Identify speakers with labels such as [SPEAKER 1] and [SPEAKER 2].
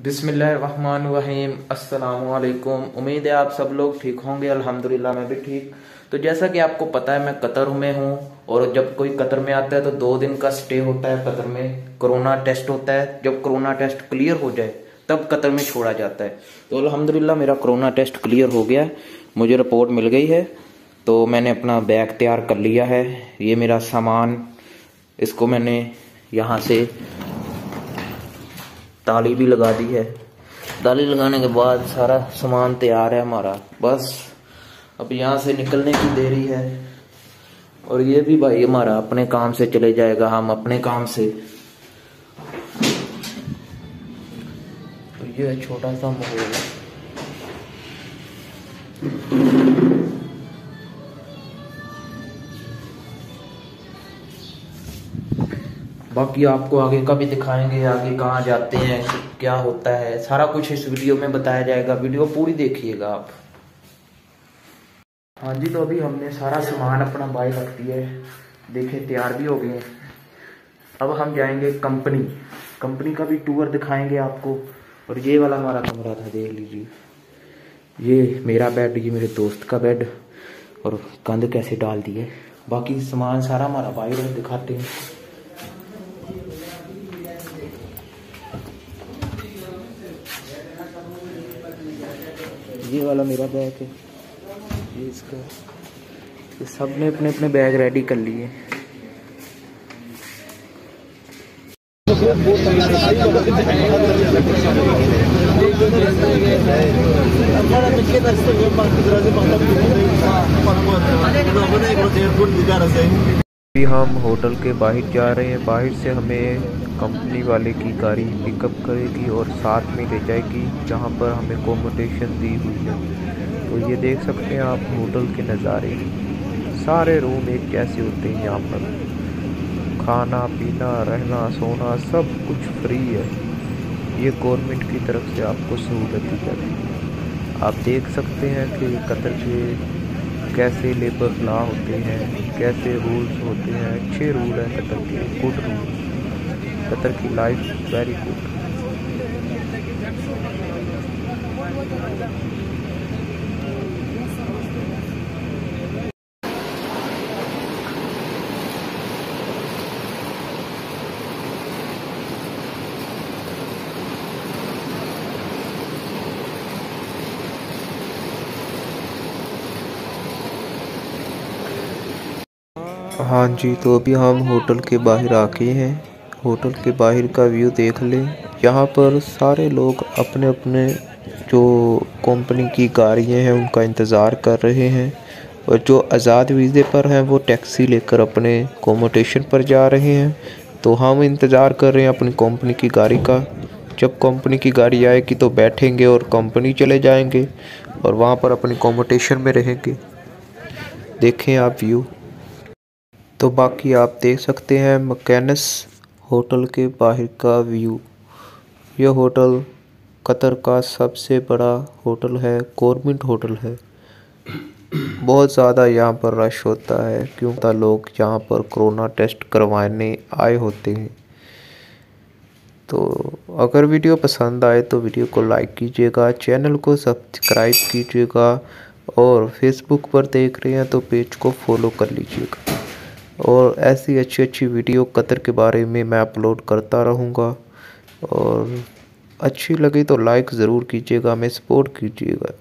[SPEAKER 1] बिस्मिल्लाहिर्रहमानिर्रहीम। अस्सलामुअलैकुम। उम्मीद है आप सब लोग ठीक होंगे। अल्हम्दुलिल्लाह मैं भी ठीक। तो जैसा कि आपको पता है मैं कतर में हूँ, और जब कोई कतर में आता है तो 2 दिन का स्टे होता है कतर में। कोरोना टेस्ट होता है, जब कोरोना टेस्ट क्लियर हो जाए तब कतर में छोड़ा जाता है। तो अल्हम्दुलिल्लाह मेरा कोरोना टेस्ट क्लियर हो गया, मुझे रिपोर्ट मिल गई है। तो मैंने अपना बैग तैयार कर लिया है। ये मेरा सामान, इसको मैंने यहाँ से ताली भी लगा दी है। ताली लगाने के बाद सारा सामान तैयार है हमारा, बस अब यहाँ से निकलने की देरी है। और ये भी भाई हमारा अपने काम से चले जाएगा, हम अपने काम से। तो ये छोटा सा माहौल है। बाकी आपको आगे का भी दिखाएंगे, आगे कहाँ जाते हैं, क्या होता है, सारा कुछ इस वीडियो में बताया जाएगा। वीडियो पूरी देखिएगा आप। हाँ जी, तो अभी हमने सारा सामान अपना बाइक रख दिया है, देखे तैयार भी हो गए हैं। अब हम जाएंगे कंपनी का भी टूर दिखाएंगे आपको। और ये वाला हमारा कमरा था, देख लीजिए। ये मेरा बेड, ये मेरे दोस्त का बेड, और कंध कैसे डाल दी है। बाकी सामान सारा हमारा बाइक दिखाते हैं। ये वाला मेरा बैग है, ये इसका। ये सब ने अपने अपने बैग रेडी कर लिए। अभी हम होटल के बाहर जा रहे हैं। बाहर से हमें कंपनी वाले की गाड़ी पिकअप करेगी और साथ में ले जाएगी जहां पर हमें अकोमोडेशन दी हुई है। तो ये देख सकते हैं आप होटल के नज़ारे। सारे रूम एक जैसे होते हैं यहाँ पर। खाना पीना रहना सोना सब कुछ फ्री है। ये गवर्नमेंट की तरफ से आपको सहूलत दी जाती है। आप देख सकते हैं कि कतर के कैसे लेबर लॉ होते हैं, कैसे रूल्स होते हैं। अच्छे रूल हैं कतर के, गुड रूल। कतर की लाइफ वेरी गुड। हाँ जी, तो अभी हम होटल के बाहर आके हैं। होटल के बाहर का व्यू देख लें। यहाँ पर सारे लोग अपने अपने जो कंपनी की गाड़ियाँ हैं उनका इंतज़ार कर रहे हैं। और जो आज़ाद वीज़े पर हैं वो टैक्सी लेकर अपने अकोमोडेशन पर जा रहे हैं। तो हम इंतज़ार कर रहे हैं अपनी कंपनी की गाड़ी का। जब कंपनी की गाड़ी आएगी तो बैठेंगे और कंपनी चले जाएंगे और वहाँ पर अपनी अकोमोडेशन में रहेंगे। देखें आप व्यू। तो बाकी आप देख सकते हैं मकैनस होटल के बाहर का व्यू। यह होटल कतर का सबसे बड़ा होटल है, गवर्नमेंट होटल है। बहुत ज़्यादा यहाँ पर रश होता है क्योंकि लोग यहाँ पर कोरोना टेस्ट करवाने आए होते हैं। तो अगर वीडियो पसंद आए तो वीडियो को लाइक कीजिएगा, चैनल को सब्सक्राइब कीजिएगा, और फेसबुक पर देख रहे हैं तो पेज को फॉलो कर लीजिएगा। और ऐसी अच्छी अच्छी वीडियो कतर के बारे में मैं अपलोड करता रहूँगा। और अच्छी लगी तो लाइक ज़रूर कीजिएगा, हमें सपोर्ट कीजिएगा।